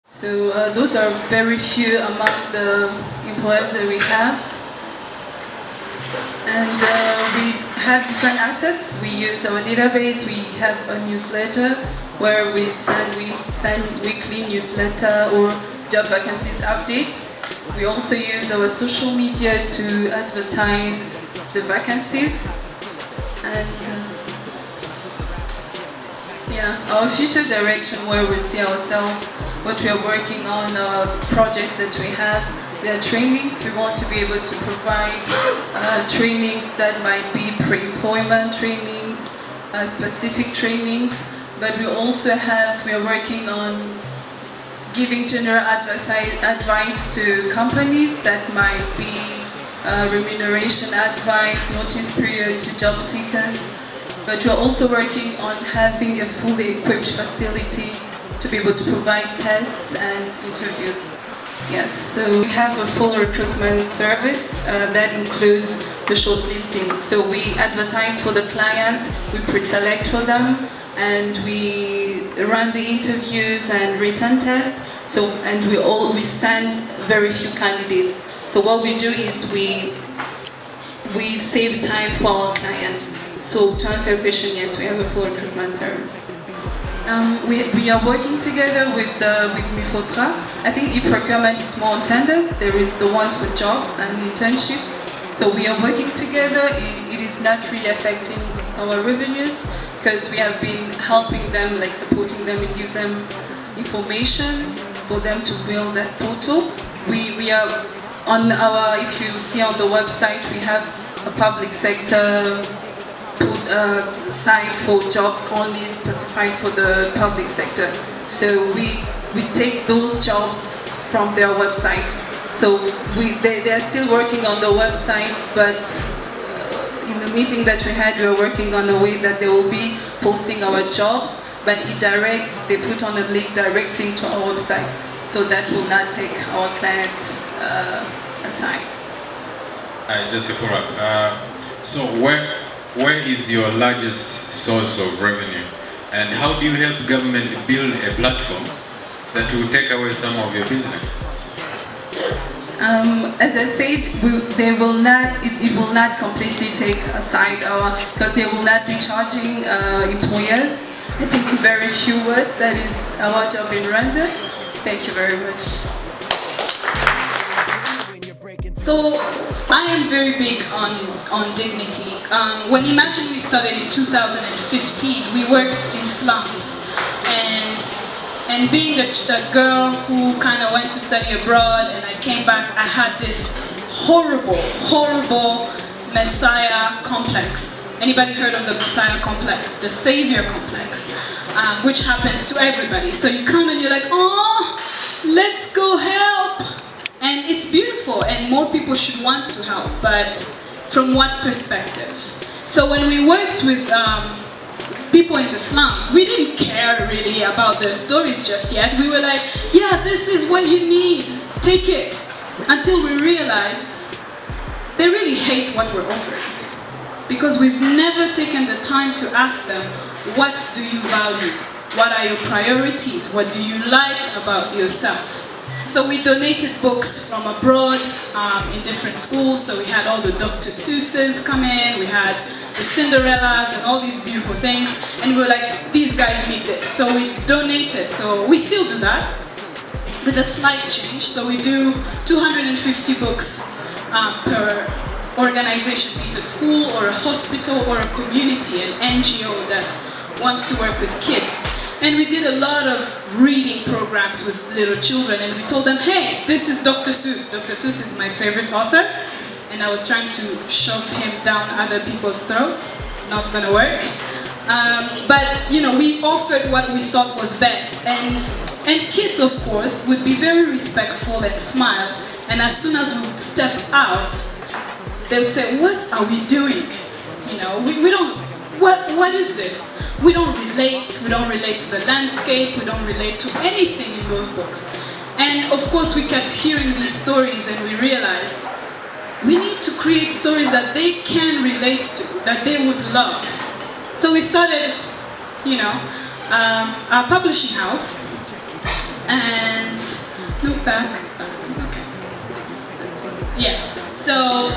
So those are very few among the employees that we have. And we have different assets. We use our database. We have a newsletter where we send weekly newsletter or job vacancies updates. We also use our social media to advertise the vacancies. And our future direction, where we see ourselves, what we are working on, projects that we have. There are trainings. We want to be able to provide trainings that might be pre-employment trainings, specific trainings, but we are working on giving general advice to companies that might be remuneration advice, notice period to job seekers. But we're also working on having a fully equipped facility to be able to provide tests and interviews. Yes, so we have a full recruitment service that includes the shortlisting. So we advertise for the client, we pre-select for them, and we run the interviews and written tests. And we send very few candidates. So what we do is we save time for our clients. So to answer your question, yes, we have a full recruitment service. We are working together with Mifotra. I think e-procurement is more on tenders. There is the one for jobs and internships. So we are working together. It is not really affecting our revenues because we have been helping them, like supporting them and give them informations for them to build that portal. We are on if you see on the website, we have a public sector site for jobs only specified for the public sector. So we take those jobs from their website. So they are still working on the website, but in the meeting that we had, we were working on a way that they will be posting our jobs, but they put on a link directing to our website. So that will not take our clients aside. Just a follow-up. So where is your largest source of revenue, and how do you help government build a platform that will take away some of your business? As I said, it will not completely take aside because they will not be charging employers. I think in very few words, that is our job in Rwanda. Thank you very much. So I am very big on dignity. When Imagine we started in 2015, we worked in slums, and being the girl who kind of went to study abroad and I came back, I had this horrible Messiah complex. Anybody heard of the Messiah complex? The Savior complex, which happens to everybody. So you come and you're like, oh, let's go help. And it's beautiful, and more people should want to help, but from what perspective? So when we worked with people in the slums, we didn't care really about their stories just yet. We were like, yeah, this is what you need, take it. Until we realized they really hate what we're offering. Because we've never taken the time to ask them, what do you value? What are your priorities? What do you like about yourself? So we donated books from abroad in different schools. So we had all the Dr. Seuss's come in, we had the Cinderellas and all these beautiful things. And we were like, these guys need this. So we donated. So we still do that with a slight change. So we do 250 books per organization, be it a school or a hospital or a community, an NGO that wants to work with kids. And we did a lot of reading programs with little children, and we told them, hey, this is Dr. Seuss. Dr. Seuss is my favorite author, and I was trying to shove him down other people's throats. Not gonna work. But you know, we offered what we thought was best, and kids, of course, would be very respectful and smile. And as soon as we would step out, they would say, "What are we doing?" You know, we what is this? We don't relate to the landscape, we don't relate to anything in those books. And of course we kept hearing these stories and we realized we need to create stories that they can relate to, that they would love. So we started, you know, our publishing house, and no back, it's okay. Yeah, so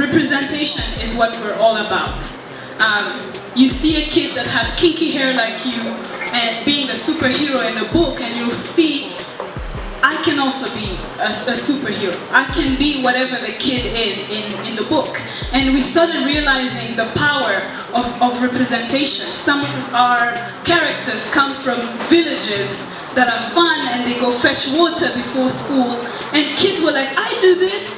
representation is what we're all about. You see a kid that has kinky hair like you and being a superhero in a book, and you'll see I can also be a superhero. I can be whatever the kid is in the book. And we started realizing the power of representation. Some of our characters come from villages that are fun and they go fetch water before school. And kids were like, I do this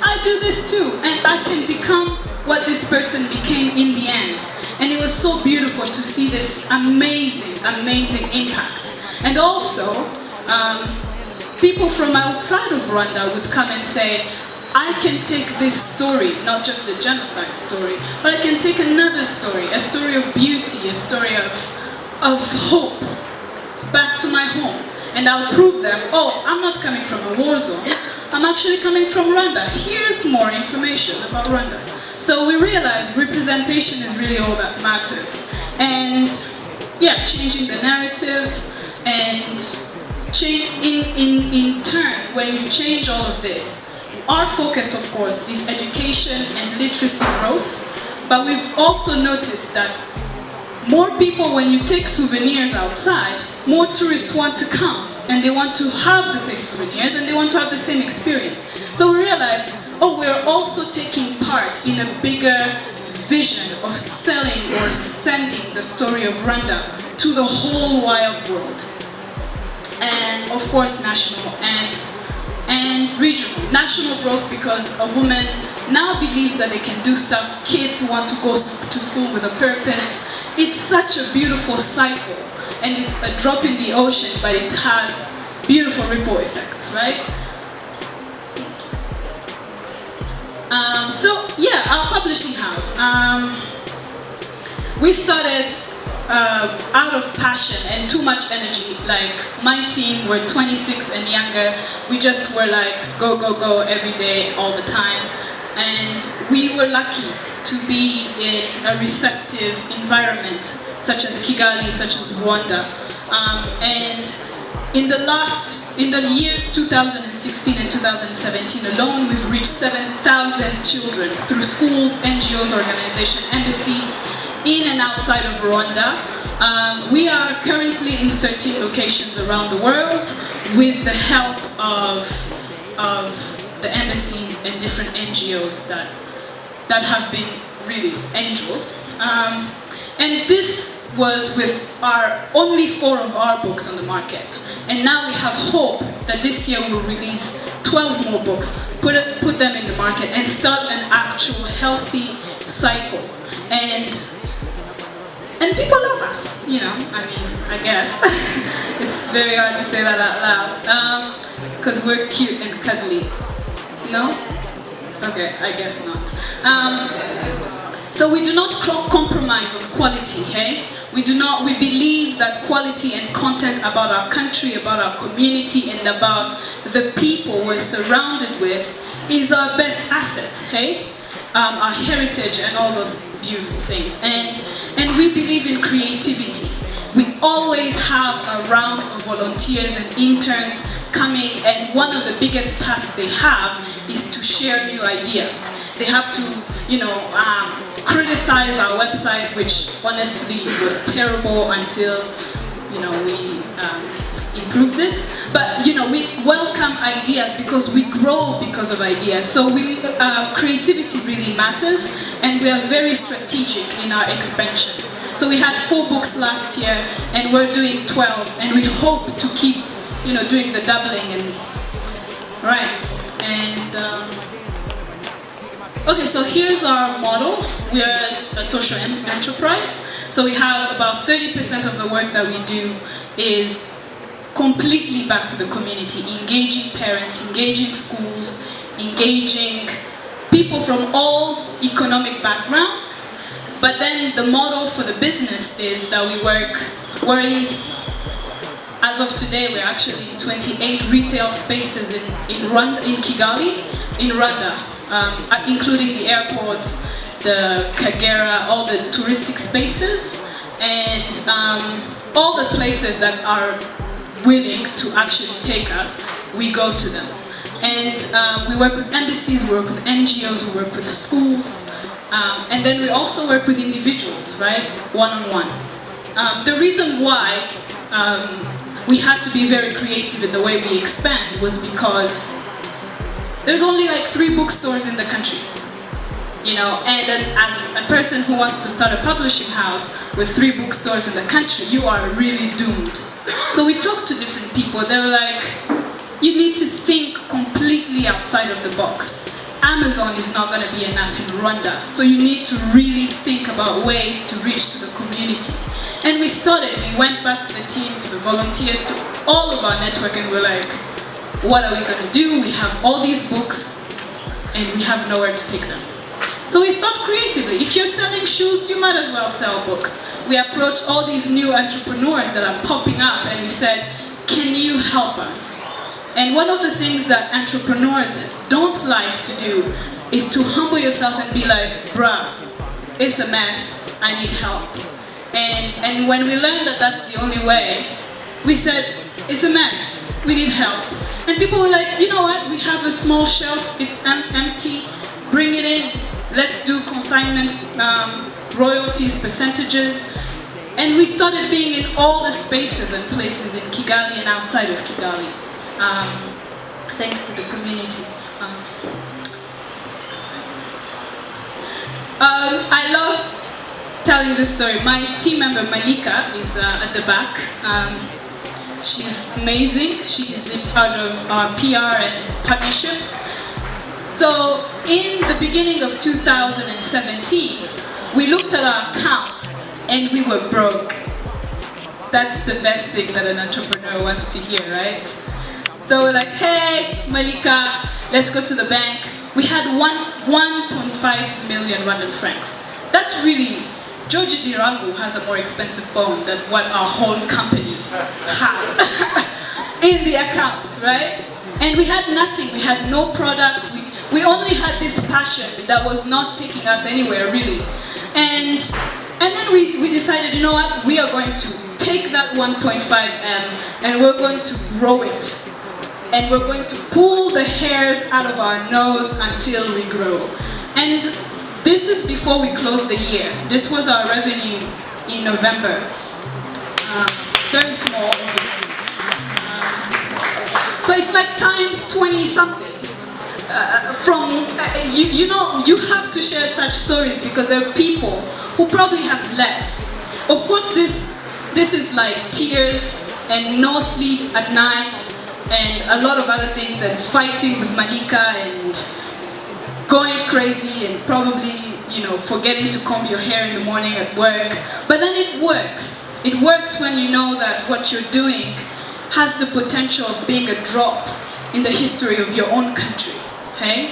too. And I can become what this person became in the end. And it was so beautiful to see this amazing, amazing impact. And also, people from outside of Rwanda would come and say, I can take this story, not just the genocide story, but I can take another story, a story of beauty, a story of hope, back to my home. And I'll prove them, oh, I'm not coming from a war zone, I'm actually coming from Rwanda. Here's more information about Rwanda. So we realized representation is really all that matters. And yeah, changing the narrative, and in turn, when you change all of this, our focus, of course, is education and literacy growth, but we've also noticed that more people, when you take souvenirs outside, more tourists want to come, and they want to have the same souvenirs, and they want to have the same experience. So we realized, oh, we're also taking part in a bigger vision of selling or sending the story of Rwanda to the whole wide world. And of course national and regional. National growth because a woman now believes that they can do stuff. Kids want to go to school with a purpose. It's such a beautiful cycle, and it's a drop in the ocean, but it has beautiful ripple effects, right? So yeah, our publishing house. We started out of passion and too much energy. Like my team were 26 and younger. We just were like go, go, go every day, all the time. And we were lucky to be in a receptive environment, such as Kigali, such as Rwanda. And in the years 2016 and 2017 alone, we've reached 7,000 children through schools, NGOs, organizations, embassies, in and outside of Rwanda. We are currently in 13 locations around the world with the help of the embassies and different NGOs that have been really angels. And this was with only 4 of our books on the market. And now we have hope that this year we'll release 12 more books, put them in the market, and start an actual healthy cycle. And people love us, you know, I mean, I guess. It's very hard to say that out loud, because we're cute and cuddly. No? Okay, I guess not. So we do not compromise on quality, hey? We believe that quality and content about our country, about our community, and about the people we're surrounded with is our best asset, hey? Our heritage and all those beautiful things. And we believe in creativity. We always have a round of volunteers and interns coming, and one of the biggest tasks they have is to share new ideas. They have to, you know, criticize our website, which honestly was terrible until, you know, we improved it. But, you know, we welcome ideas because we grow because of ideas. So creativity really matters, and we are very strategic in our expansion. So we had 4 books last year, and we're doing 12, and we hope to keep, you know, doing the doubling. And right, and okay, so here's our model. We are a social enterprise. So we have about 30% of the work that we do is completely back to the community, engaging parents, engaging schools, engaging people from all economic backgrounds, But then the model for the business is that we're in, as of today, we're actually in 28 retail spaces in Kigali, in Rwanda, including the airports, the Kagera, all the touristic spaces, and all the places that are willing to actually take us, we go to them. And we work with embassies, we work with NGOs, we work with schools, and then we also work with individuals, right? One-on-one. The reason why we had to be very creative in the way we expand was because there's only like 3 bookstores in the country. You know, and then as a person who wants to start a publishing house with 3 bookstores in the country, you are really doomed. So we talked to different people. They were like, you need to think completely outside of the box. Amazon is not going to be enough in Rwanda. So you need to really think about ways to reach to the community. And we went back to the team, to the volunteers, to all of our network, and we're like, what are we going to do? We have all these books and we have nowhere to take them. So we thought creatively. If you're selling shoes, you might as well sell books. We approached all these new entrepreneurs that are popping up and we said, can you help us? And one of the things that entrepreneurs don't like to do is to humble yourself and be like, bruh, it's a mess, I need help. And when we learned that that's the only way, we said, it's a mess, we need help. And people were like, you know what, we have a small shelf, it's empty, bring it in. Let's do consignments, royalties, percentages. And we started being in all the spaces and places in Kigali and outside of Kigali, thanks to the community. I love telling this story. My team member Malika is at the back. She's amazing. She's in charge of our PR and partnerships. So in the beginning of 2017, we looked at our account and we were broke. That's the best thing that an entrepreneur wants to hear, right? So we're like, hey, Malika, let's go to the bank. We had 1.5 million Rwandan francs. That's really, Georgie Dirangu has a more expensive phone than what our whole company had in the accounts, right? And we had nothing, we had no product, we only had this passion that was not taking us anywhere, really. And then we decided, you know what, we are going to take that 1.5M and we're going to grow it. And we're going to pull the hairs out of our nose until we grow. And this is before we closed the year. This was our revenue in November. It's very small, obviously. So it's like times 20 something. You know, you have to share such stories because there are people who probably have less. Of course, this is like tears and no sleep at night and a lot of other things and fighting with Malika and going crazy and probably, you know, forgetting to comb your hair in the morning at work. But then it works. It works when you know that what you're doing has the potential of being a drop in the history of your own country, okay?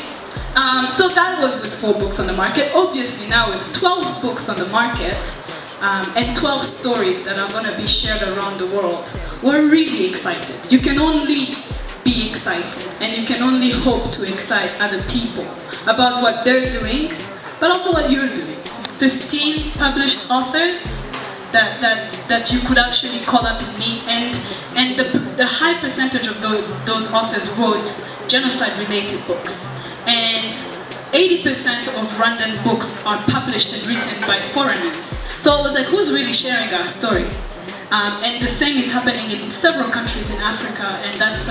So that was with 4 books on the market. Obviously now with 12 books on the market and 12 stories that are going to be shared around the world, we're really excited. You can only be excited and you can only hope to excite other people about what they're doing, but also what you're doing. 15 published authors that you could actually call up and meet, and the high percentage of those authors wrote genocide-related books, and 80% of Rwandan books are published and written by foreigners. So I was like, who's really sharing our story? And the same is happening in several countries in Africa, and that's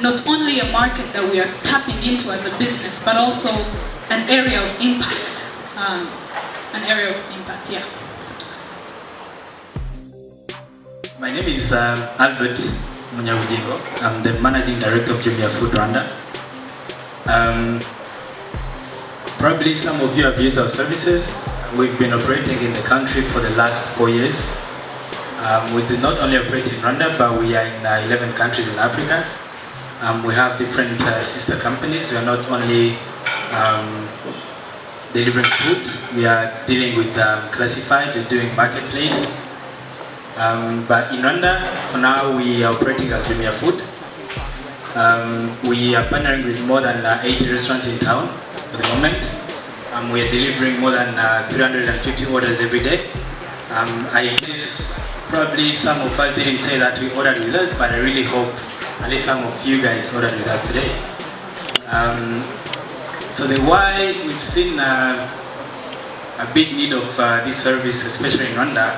not only a market that we are tapping into as a business, but also an area of impact. Yeah. My name is Albert Munyabudingo. I'm the Managing Director of Jumia Food Rwanda. Probably some of you have used our services. We've been operating in the country for the last 4 years. We do not only operate in Rwanda, but we are in 11 countries in Africa. We have different sister companies. We are not only delivering food. We are dealing with classified, we're doing marketplace. But in Rwanda, for now, we are operating as Jumia Food. We are partnering with more than 80 restaurants in town for the moment. We are delivering more than 350 orders every day. I guess probably some of us didn't say that we ordered with us, but I really hope at least some of you guys ordered with us today. So the why, we've seen a big need of this service, especially in Rwanda.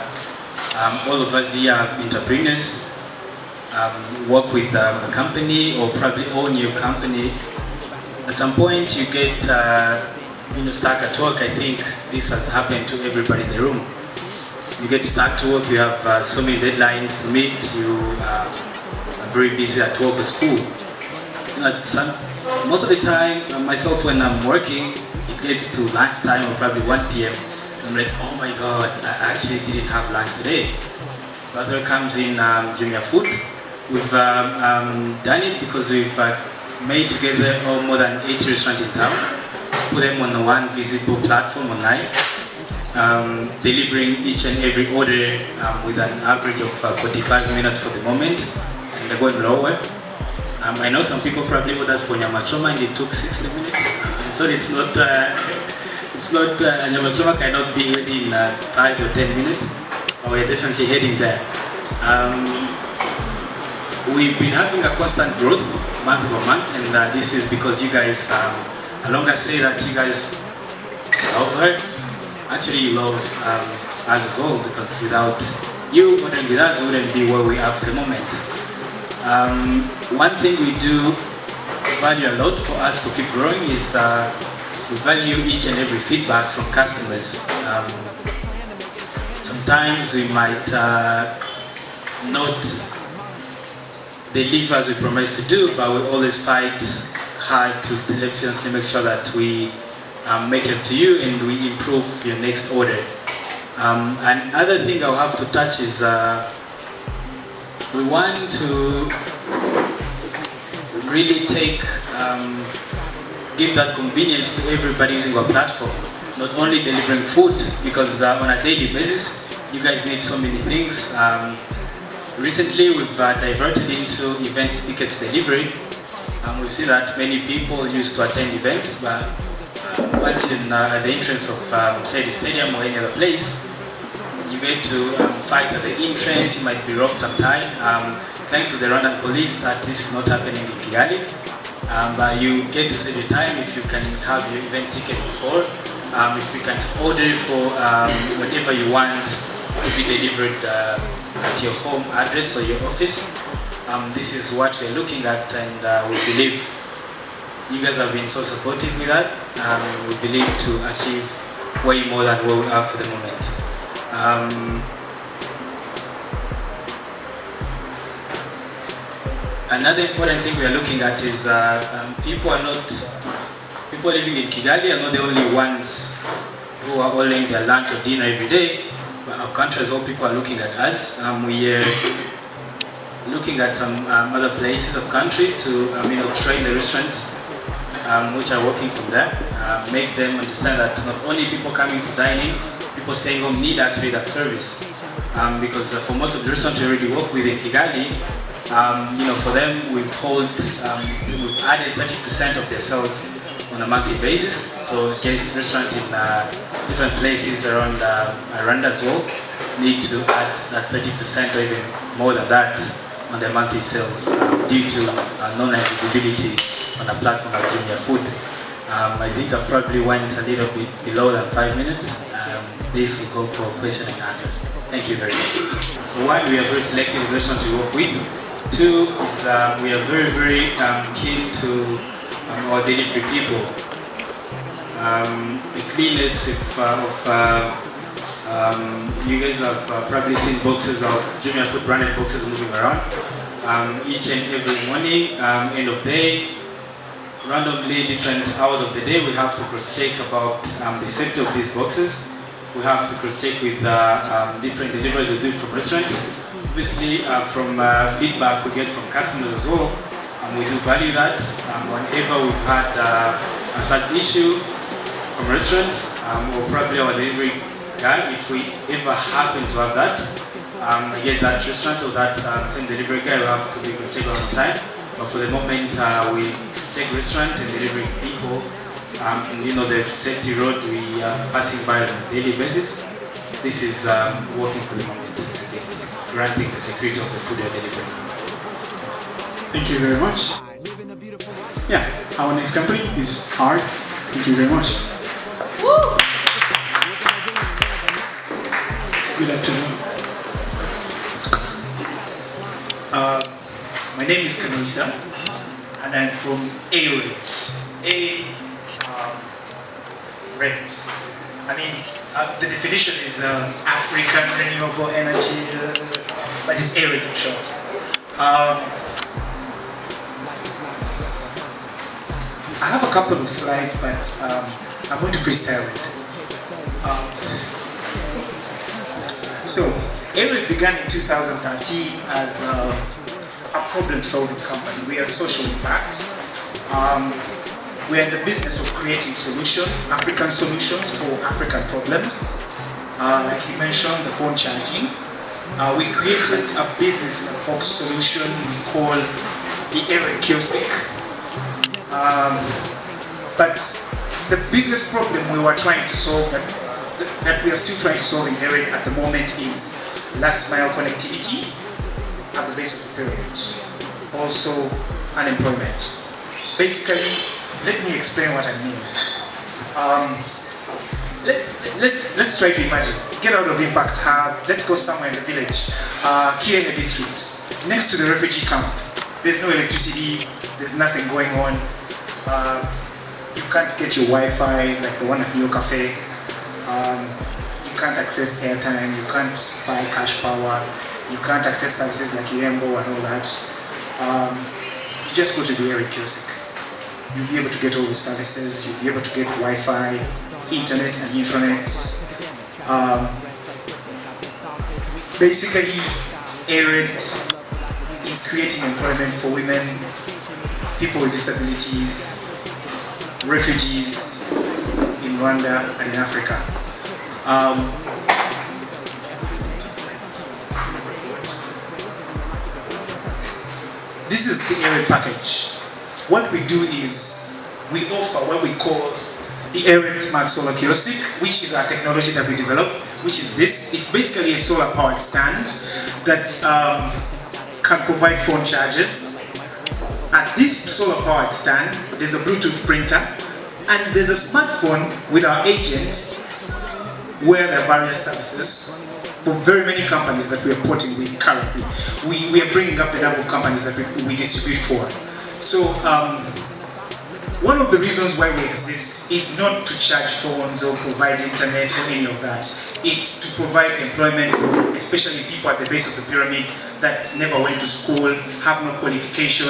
All of us here are entrepreneurs, work with a company or probably own your company. At some point you get stuck at work. I think this has happened to everybody in the room. You get stuck to work, you have so many deadlines to meet, you are very busy at work or school. Most of the time, myself when I'm working, it gets to lunch time or probably 1 p.m. I'm like, oh my god, I actually didn't have lunch today. That's where comes in Jumia Food. We've done it because we've made together more than 80 restaurants in town, put them on one visible platform online, delivering each and every order with an average of 45 minutes for the moment, and they're going lower. I know some people probably ordered for nyama choma and it took 60 minutes. I'm sorry, it's not nyama choma cannot be ready in 5 or 10 minutes, but we're definitely heading there. We've been having a constant growth month over month, and this is because you guys, I longer say that you guys love her. Actually, you love us as well, because without you ordering with us, we wouldn't be where we are for the moment. One thing we do value a lot for us to keep growing is we value each and every feedback from customers. Sometimes we might not deliver as we promised to do, but we always fight hard to definitely make sure that we make it to you and we improve your next order. Another thing I'll have to touch is we want to really give that convenience to everybody using our platform. Not only delivering food, because on a daily basis, you guys need so many things. Recently, we've diverted into event tickets delivery. We've seen that many people used to attend events, but once you're at the entrance of, say, the stadium or any other place, you get to fight at the entrance, you might be robbed sometime. Thanks to the Rwandan police, that this is not happening in Kigali. But you get to save your time if you can have your event ticket before. If you can order for whatever you want to be delivered at your home address or your office. This is what we're looking at, and we believe you guys have been so supportive with that. We believe to achieve way more than what we are for the moment. Another important thing we are looking at is people living in Kigali are not the only ones who are ordering their lunch or dinner every day. But our country as well, people are looking at us. We are looking at some other places of country to train the restaurants which are working from there, make them understand that not only people coming to dine in, people staying home need actually that service. Because for most of the restaurants we already work with in Kigali, for them we've added 30% of their sales on a monthly basis. So against restaurants in different places around Rwanda as well need to add that 30% or even more than that on their monthly sales due to non-line visibility on a platform like Jumia Food. I think I've probably went a little bit below than 5 minutes. This will go for question and answers. Thank you very much. So one, we are very selective restaurant to work with. Two is we are very, very keen to our delivery people. The cleanness you guys have probably seen boxes of Jumia Food branded boxes moving around each and every morning, end of day, randomly different hours of the day. We have to cross-check about the safety of these boxes. We have to cross-check with different deliveries we do from restaurants. Obviously, from feedback we get from customers as well, we do value that. Whenever we've had a certain issue, from restaurant, or probably our delivery guy, if we ever happen to have that. I guess that restaurant or that same delivery guy will have to be reachable on time. But for the moment, we take restaurant and delivery people. And you know, the safety road we are passing by on a daily basis. This is working for the moment. It's granting the security of the food we are delivering. Thank you very much. Yeah, our next company is Hard. Thank you very much. Woo! Good afternoon. My name is Kanisa, and I'm from A-Rate. Rate. I mean, the definition is African renewable energy, but it's A-Rate in short. I have a couple of slides, but I'm going to freestyle this. So, A-Rate began in 2013 as a problem-solving company. We are social impact. We are in the business of creating solutions, African solutions for African problems. Like he mentioned, the phone charging. We created a business in a box solution we call the A-Rate Kiosk. But the biggest problem we were trying to solve, that we are still trying to solve in A-Rate at the moment, is last mile connectivity at the base of the pyramid. Also, unemployment. Basically, let me explain what I mean. Let's try to imagine. Get out of Impact Hub. Let's go somewhere in the village, Kirene district, next to the refugee camp. There's no electricity. There's nothing going on. You can't get your Wi-Fi like the one at Neo Cafe. You can't access airtime. You can't buy cash power. You can't access services like Irembo and all that. You just go to the A-Rate Kiosk. You'll be able to get all the services. You'll be able to get Wi-Fi, internet and intranet. Basically, A-Rate is creating employment for women, people with disabilities, refugees in Rwanda and in Africa. This is the A-Rate package. What we do is we offer what we call the A-Rate Smart Solar Kiosk, which is our technology that we developed, which is this. It's basically a solar-powered stand that can provide phone charges. At this solar-powered stand, there's a Bluetooth printer, and there's a smartphone with our agent where there are various services for very many companies that we are porting with currently. We are bringing up the number of companies that we distribute for. So, one of the reasons why we exist is not to charge phones or provide internet or any of that. It's to provide employment for especially people at the base of the pyramid that never went to school, have no qualification.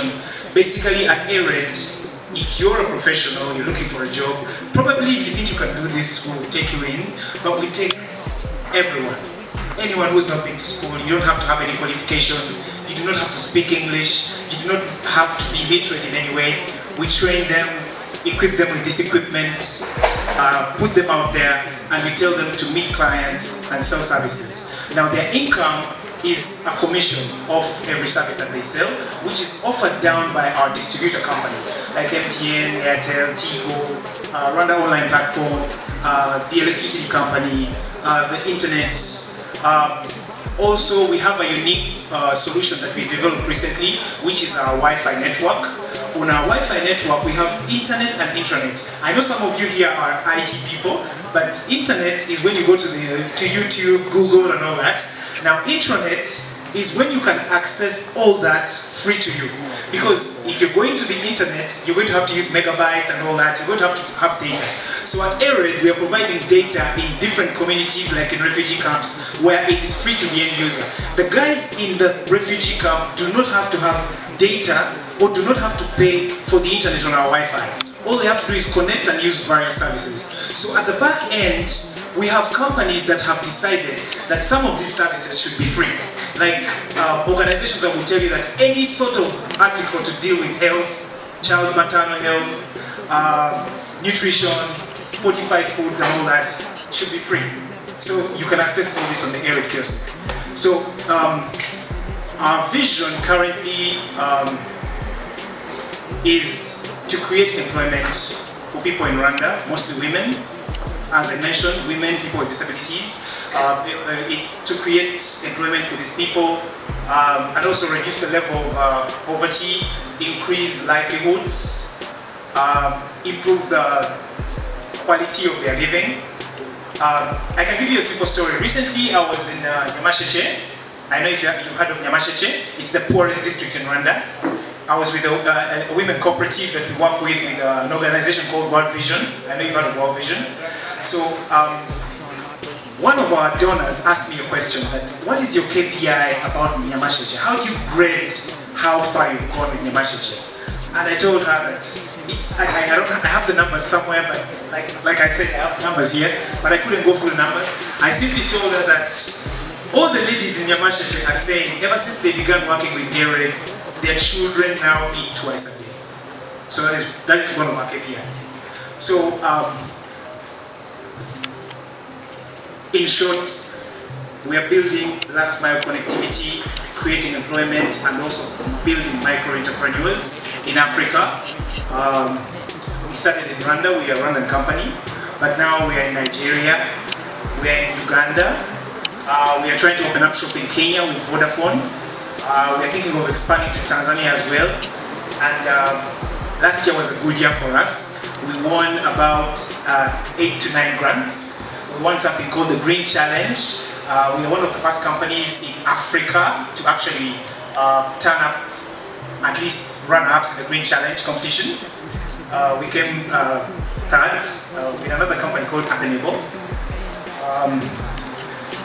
Basically, at A-Rate, if you're a professional, you're looking for a job, probably if you think you can do this, we'll take you in, but we take everyone. Anyone who's not been to school, you don't have to have any qualifications, you do not have to speak English, you do not have to be literate in any way. We train them, equip them with this equipment, put them out there, and we tell them to meet clients and sell services. Now their income is a commission of every service that they sell, which is offered down by our distributor companies like MTN, Airtel, Tigo, Rwanda Online Platform, the electricity company, the internet. Also, we have a unique solution that we developed recently, which is our Wi-Fi network. On our Wi-Fi network, we have internet and intranet. I know some of you here are IT people, but internet is when you go to YouTube, Google, and all that. Now, intranet is when you can access all that free to you. Because if you're going to the internet, you're going to have to use megabytes and all that. You're going to have data. So at A-Rate, we are providing data in different communities, like in refugee camps, where it is free to the end user. The guys in the refugee camp do not have to have data or do not have to pay for the internet on our Wi-Fi. All they have to do is connect and use various services. So at the back end, we have companies that have decided that some of these services should be free. Like organizations that will tell you that any sort of article to deal with health, child maternal health, nutrition, fortified foods and all that should be free. So you can access all this on the area kiosk. So our vision currently is to create employment for people in Rwanda, mostly women. As I mentioned, women, people with disabilities. It's to create employment for these people and also reduce the level of poverty, increase livelihoods, improve the quality of their living. I can give you a simple story. Recently, I was in Nyamasheke. I know if you've heard of Nyamasheke. It's the poorest district in Rwanda. I was with a women cooperative that we work with an organization called World Vision. I know you've heard of World Vision. So one of our donors asked me a question that, what is your KPI about Nyamasheke? How do you grade how far you've gone with Nyamasheke? And I told her that I have the numbers somewhere, but like I said, I have numbers here, but I couldn't go through the numbers. I simply told her that all the ladies in Nyamasheke are saying, ever since they began working with Eric, their children now eat twice a day. So that is one of our KPIs. So in short, we are building last mile connectivity, creating employment, and also building micro entrepreneurs in Africa. We started in Rwanda, we are a Rwandan company, but now we are in Nigeria, we are in Uganda, we are trying to open up shop in Kenya with Vodafone. We are thinking of expanding to Tanzania as well. And last year was a good year for us. We won about 8 to 9 grants. We won something called the Green Challenge. We are one of the first companies in Africa to actually turn up, at least runner-ups in the Green Challenge competition. We came third with another company called Atenebo.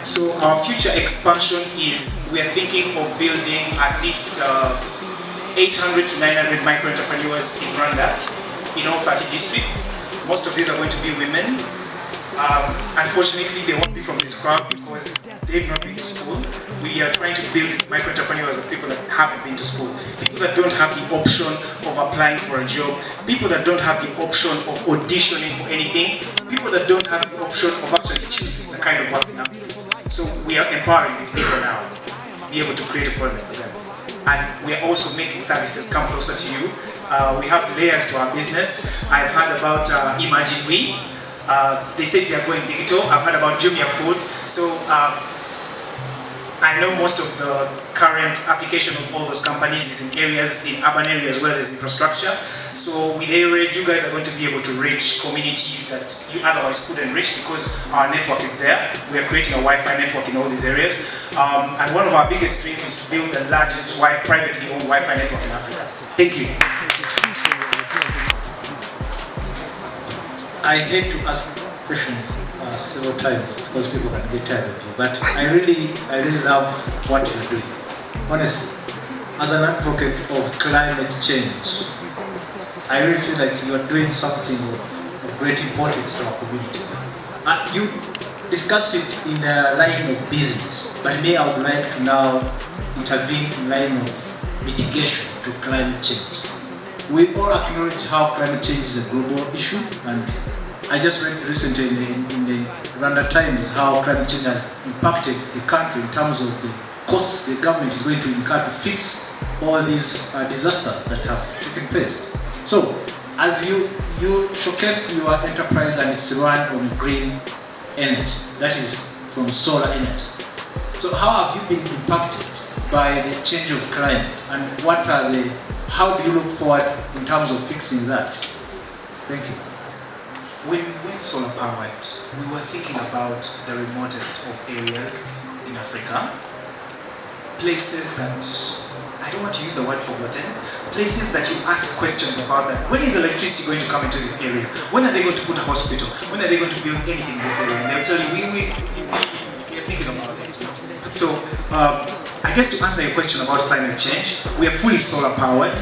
So our future expansion is, we are thinking of building at least 800 to 900 micro entrepreneurs in Rwanda, in all 30 districts. Most of these are going to be women. Unfortunately, they won't be from this crowd because they've not been to school. We are trying to build micro entrepreneurs of people that haven't been to school, people that don't have the option of applying for a job, people that don't have the option of auditioning for anything, people that don't have the option of actually choosing the kind of work they have to do. So we are empowering these people now to be able to create employment for them. And we are also making services come closer to you. We have layers to our business. I've heard about Imagine We. They say they are going digital. I've heard about Jumia Food. So I know most of the current application of all those companies is in areas, in urban areas where there's infrastructure. So with A-Rate, you guys are going to be able to reach communities that you otherwise couldn't reach because our network is there. We are creating a Wi-Fi network in all these areas. And one of our biggest dreams is to build the largest privately owned Wi-Fi network in Africa. Thank you. I hate to ask questions several times because people can get tired of you, but I really love what you're doing. Honestly, as an advocate of climate change, I really feel like you are doing something of great importance to our community. You discussed it in the line of business, but me, I would like to now intervene in line of mitigation to climate change. We all acknowledge how climate change is a global issue, and I just read recently in the Rwanda Times how climate change has impacted the country in terms of the costs the government is going to incur to fix all these disasters that have taken place. So, as you showcased your enterprise and it's run on green energy, that is from solar energy. So, how have you been impacted by the change of climate, and how do you look forward in terms of fixing that? Thank you. When we went solar powered, we were thinking about the remotest of areas in Africa. Places that, I don't want to use the word forgotten, places that you ask questions about that. When is electricity going to come into this area? When are they going to put a hospital? When are they going to build anything in this area? And they'll tell you, we are thinking about it. So, I guess to answer your question about climate change, we are fully solar powered.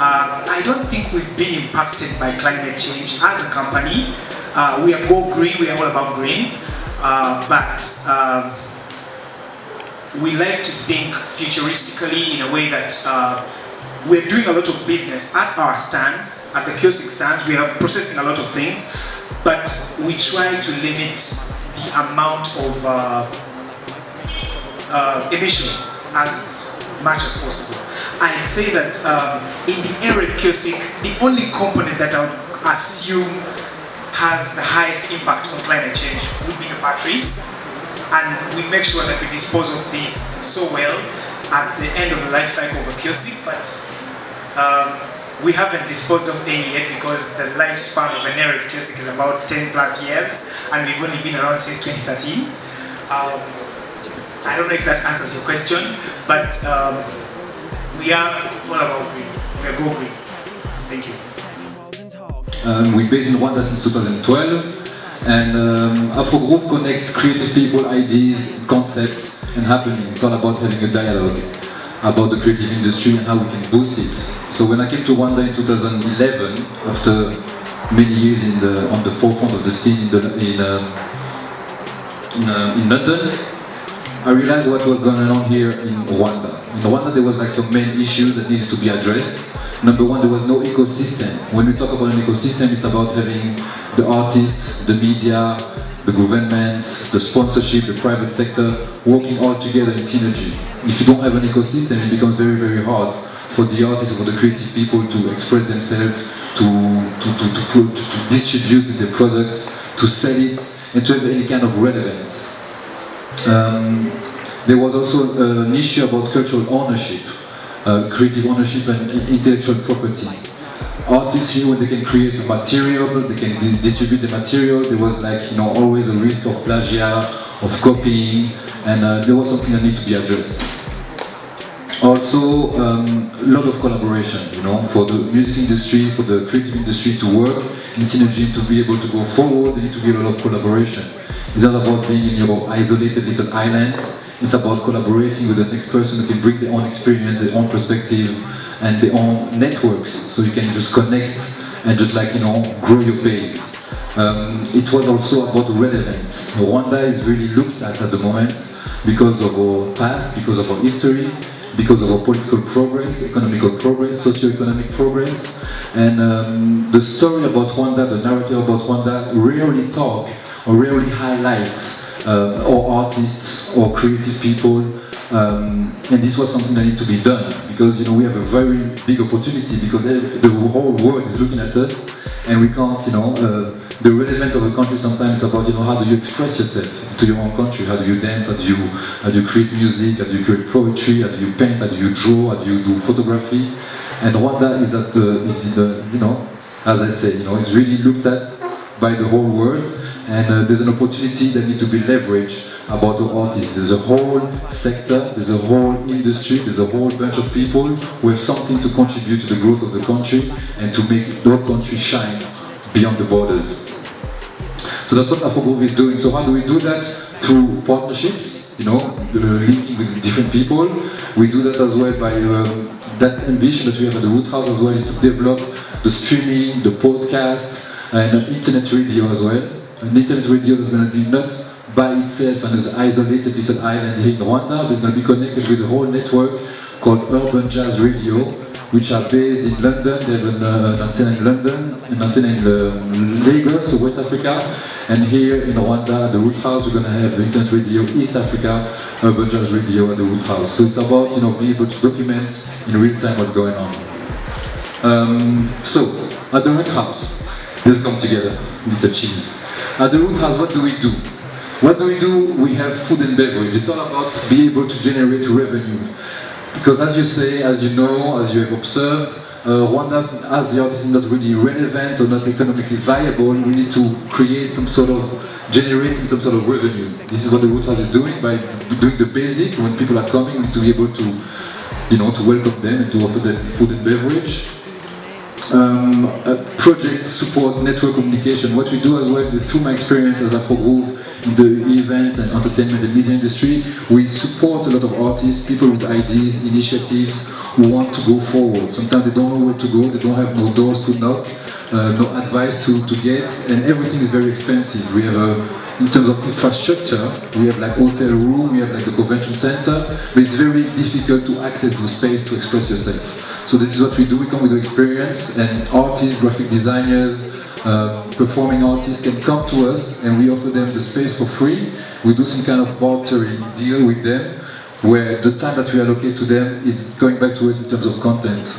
I don't think we've been impacted by climate change as a company. We are Go Green, we are all about green, but we like to think futuristically in a way that we're doing a lot of business at our stands, at the kiosk stands. We are processing a lot of things, but we try to limit the amount of emissions as much as possible. I'd say that in the aerial kiosk, the only component that I would assume has the highest impact on climate change would be the batteries, and we make sure that we dispose of these so well at the end of the life cycle of a kiosk, but we haven't disposed of any yet because the lifespan of an aerial kiosk is about 10 plus years, and we've only been around since 2013. I don't know if that answers your question, but we are all about green. We are go green. Thank you. We're based in Rwanda since 2012, and Afro Groove connects creative people, ideas, concepts, and happenings. It's all about having a dialogue about the creative industry and how we can boost it. So when I came to Rwanda in 2011, after many years on the forefront of the scene in London, I realized what was going on here in Rwanda. In Rwanda there was like some main issues that needed to be addressed. Number one, there was no ecosystem. When we talk about an ecosystem, it's about having the artists, the media, the government, the sponsorship, the private sector, working all together in synergy. If you don't have an ecosystem, it becomes very, very hard for the artists, for the creative people to express themselves, to distribute their product, to sell it, and to have any kind of relevance. There was also an issue about cultural ownership, creative ownership and intellectual property. Artists here, when they can create the material, they can distribute the material, there was like, always a risk of plagiat, of copying, and there was something that needed to be addressed. Also, a lot of collaboration, for the music industry, for the creative industry to work in synergy, to be able to go forward, there need to be a lot of collaboration. It's not about being in your isolated little island. It's about collaborating with the next person who can bring their own experience, their own perspective, and their own networks, so you can just connect and just grow your base. It was also about relevance. Rwanda is really looked at the moment because of our past, because of our history, because of our political progress, economical progress, socio-economic progress, and the story about Rwanda, the narrative about Rwanda rarely talk or rarely highlights or artists or creative people, and this was something that needed to be done because we have a very big opportunity because the whole world is looking at us and we can't, the relevance of a country sometimes is about how do you express yourself to your own country, how do you dance, how do you create music, how do you create poetry, how do you paint, how do you draw, how do you do photography, and Rwanda is as I say, it's really looked at by the whole world. And there's an opportunity that needs to be leveraged about the artists. There's a whole sector, there's a whole industry, there's a whole bunch of people who have something to contribute to the growth of the country and to make the country shine beyond the borders. So that's what Afro Groove is doing. So how do we do that? Through partnerships, linking with different people. We do that as well by that ambition that we have at the Root House as well is to develop the streaming, the podcast, and internet radio as well. An internet radio that's going to be not by itself and as an isolated little island here in Rwanda, but it's going to be connected with a whole network called Urban Jazz Radio, which are based in London. They have an antenna in London, an antenna in Lagos, so West Africa, and here in Rwanda at the Root House we're going to have the internet radio East Africa, Urban Jazz Radio at the Root House. So it's about being able to document in real time what's going on. So at the Root House, let's come together, Mr. Cheese. At the Root House, what do we do? What do we do? We have food and beverage. It's all about being able to generate revenue. Because as you say, as you know, as you have observed, Rwanda, as the artist is not really relevant or not economically viable, we need to create generating some sort of revenue. This is what the Root House is doing by doing the basic. When people are coming, we need to be able to, to welcome them and to offer them food and beverage. Project support, network communication. What we do as well is through my experience as Afro Groove in the event and entertainment and media industry, we support a lot of artists, people with ideas, initiatives who want to go forward. Sometimes they don't know where to go, they don't have no doors to knock, no advice to get, and everything is very expensive. We have in terms of infrastructure, we have like hotel room, we have like the convention center, but it's very difficult to access the space to express yourself. So this is what we do. We come with the experience, and artists, graphic designers, performing artists can come to us, and we offer them the space for free. We do some kind of bartering deal with them, where the time that we allocate to them is going back to us in terms of content.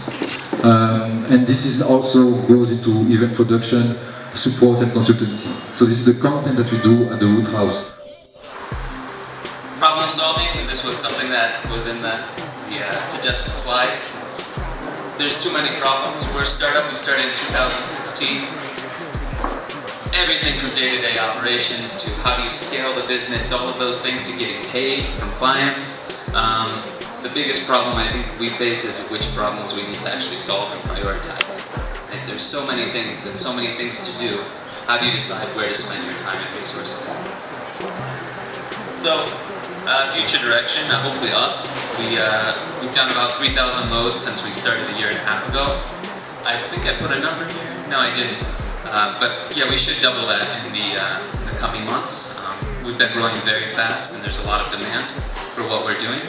And this is also goes into event production, support and consultancy. So this is the content that we do at the Root House. Problem solving, this was something that was in the suggested slides. There's too many problems. We're a startup, we started in 2016. Everything from day-to-day operations to how do you scale the business, all of those things to getting paid from clients. The biggest problem I think we face is which problems we need to actually solve and prioritize. Like, there's so many things and so many things to do. How do you decide where to spend your time and resources? So, future direction, hopefully up. We've done about 3,000 loads since we started a year and a half ago. I think I put a number here. No, I didn't. But yeah, we should double that in the coming months. We've been growing very fast, and there's a lot of demand for what we're doing.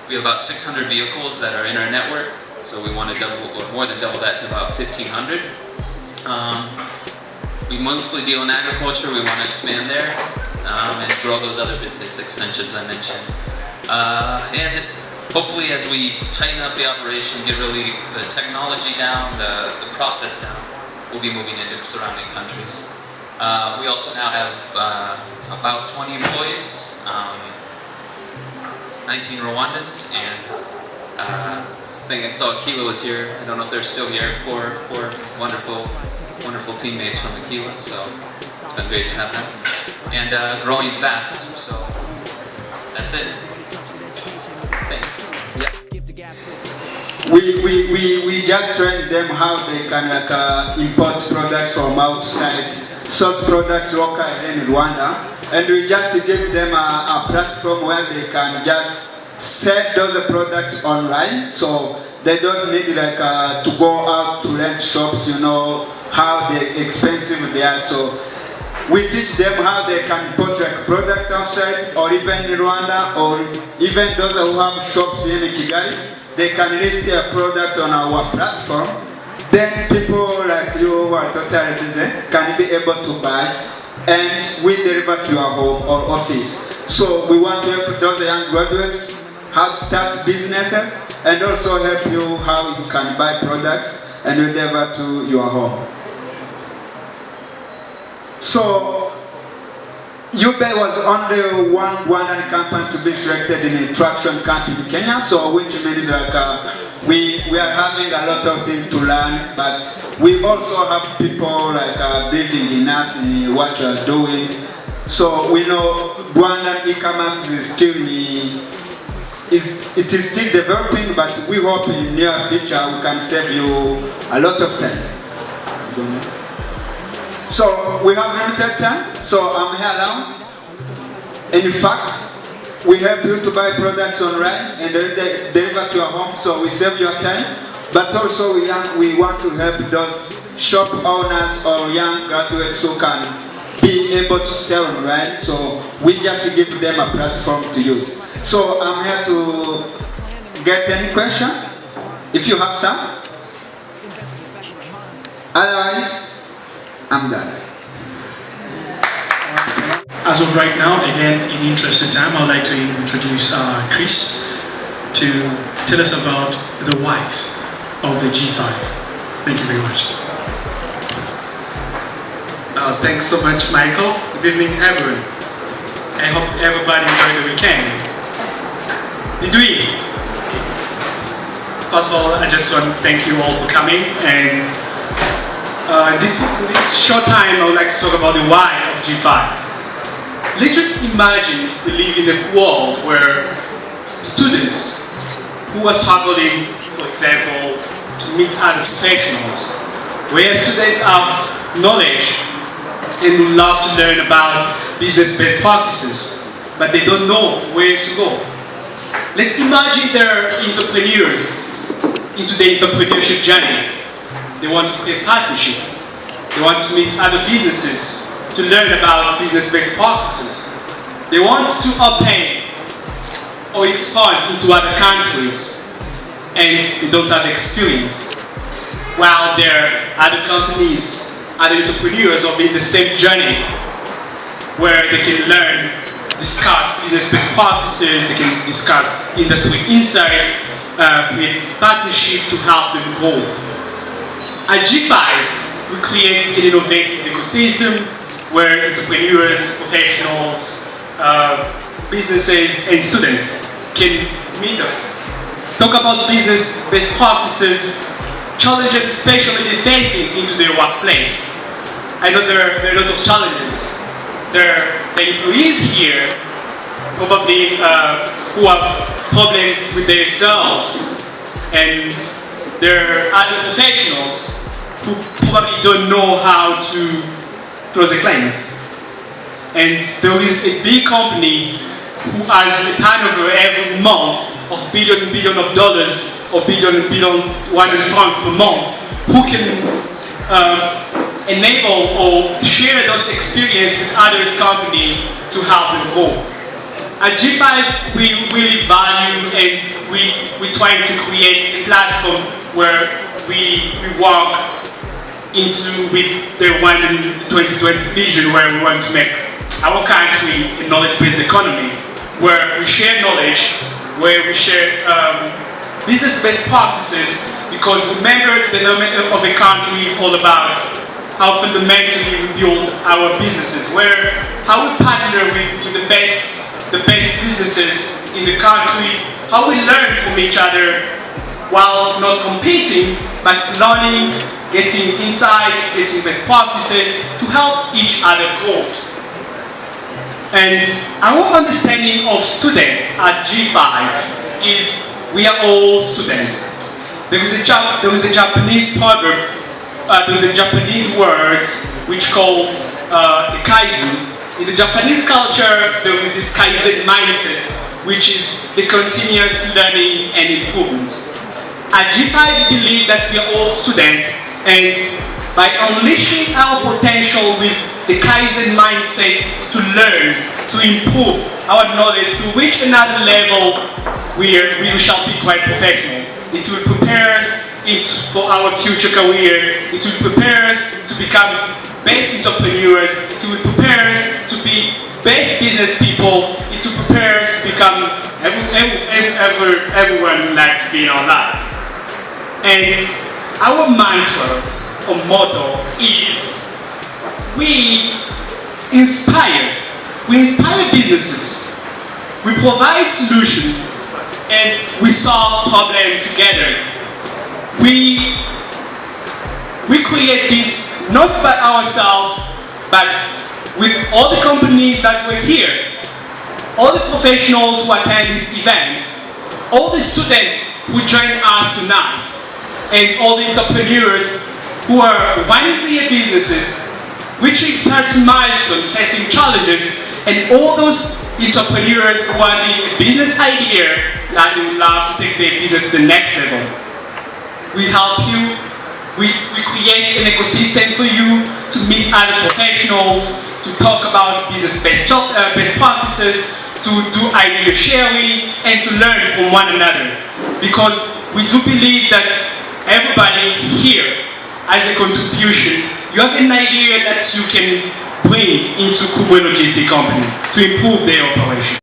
We have about 600 vehicles that are in our network, so we want to double, or more than double that to about 1,500. We mostly deal in agriculture. We want to expand there. And grow those other business extensions I mentioned. And hopefully as we tighten up the operation, get really the technology down, the process down, we'll be moving into surrounding countries. We also now have about 20 employees, 19 Rwandans, and I think I saw Aquila was here. I don't know if they're still here. Four wonderful teammates from Aquila, so it's been great to have them. And growing fast, so that's it. We just train them how they can import products from outside, source products local in Rwanda, and we just give them a platform where they can just sell those products online, so they don't need to go out to rent shops, you know how expensive they are. So we teach them how they can import products outside, or even in Rwanda, or even those who have shops in Kigali, they can list their products on our platform. Then people like you who are totally busy can be able to buy, and we deliver to your home or office. So we want to help those young graduates how to start businesses, and also help you how you can buy products and deliver to your home. So, Ube was only one Rwandan company to be selected in a traction camp in Kenya, so which means we are having a lot of things to learn, but we also have people believing in us in what we are doing. So we know Rwandan e-commerce is still it is still developing, but we hope in near future we can save you a lot of time. So we have limited time, so I'm here now. In fact, we help you to buy products online and deliver to your home, so we save your time. But also we want to help those shop owners or young graduates who can be able to sell online, so we just give them a platform to use. So I'm here to get any question, if you have some. Otherwise, I'm done. As of right now, again, in the interest of time, I'd like to introduce Chris to tell us about the whys of the G5. Thank you very much. Thanks so much, Michael. Good evening, everyone. I hope everybody enjoyed the weekend. Did we? First of all, I just want to thank you all for coming, and this short time I would like to talk about the why of G5. Let's just imagine we live in a world where students who are struggling, for example, to meet other professionals, where students have knowledge and would love to learn about business best practices, but they don't know where to go. Let's imagine they're entrepreneurs into the entrepreneurship journey. They want to create partnership. They want to meet other businesses to learn about business best practices. They want to open or expand into other countries. and they don't have experience. While there are other companies, other entrepreneurs are in the same journey where they can learn, discuss business best practices, they can discuss industry insights, create partnership to help them grow. At G5, we create an innovative ecosystem where entrepreneurs, professionals, businesses, and students can meet up, talk about business best practices, challenges especially they're facing into their workplace. I know there are a lot of challenges. There are the employees here probably who have problems with themselves, and there are other professionals who probably don't know how to close a client. And there is a big company who has a turnover every month of billion of dollars or billion francs per month, who can enable or share those experiences with others company to help them grow. At G5, we really value and we try to create a platform where we work with the 2020 vision, where we want to make our country a knowledge-based economy, where we share knowledge, where we share business best practices, because remember, the development of a country is all about how fundamentally we build our businesses, how we partner with the best businesses in the country, how we learn from each other while not competing, but learning, getting insights, getting best practices to help each other grow. And our understanding of students at G5 is we are all students. There is a Japanese proverb, there is a Japanese word which called the Kaizen. In the Japanese culture, there is this Kaizen mindset, which is the continuous learning and improvement. At G5, we believe that we are all students, and by unleashing our potential with the Kaizen mindset to learn, to improve our knowledge, to reach another level where we shall be quite professional. It will prepare us for our future career. It will prepare us to become best entrepreneurs. It will prepare us to be best business people. It will prepare us to become everyone would like to be in our life. And our mantra or motto is we inspire businesses, we provide solutions, and we solve problems together. We create this not by ourselves, but with all the companies that were here, all the professionals who attend these events, all the students who join us tonight, and all the entrepreneurs who are running their businesses, reaching certain milestones, facing challenges, and all those entrepreneurs who are having a business idea that they would love to take their business to the next level. We help you, we create an ecosystem for you to meet other professionals, to talk about business best practices, to do idea sharing, and to learn from one another. Because we do believe that everybody here has a contribution. You have an idea that you can bring into Kumwe Logistic Company to improve their operation.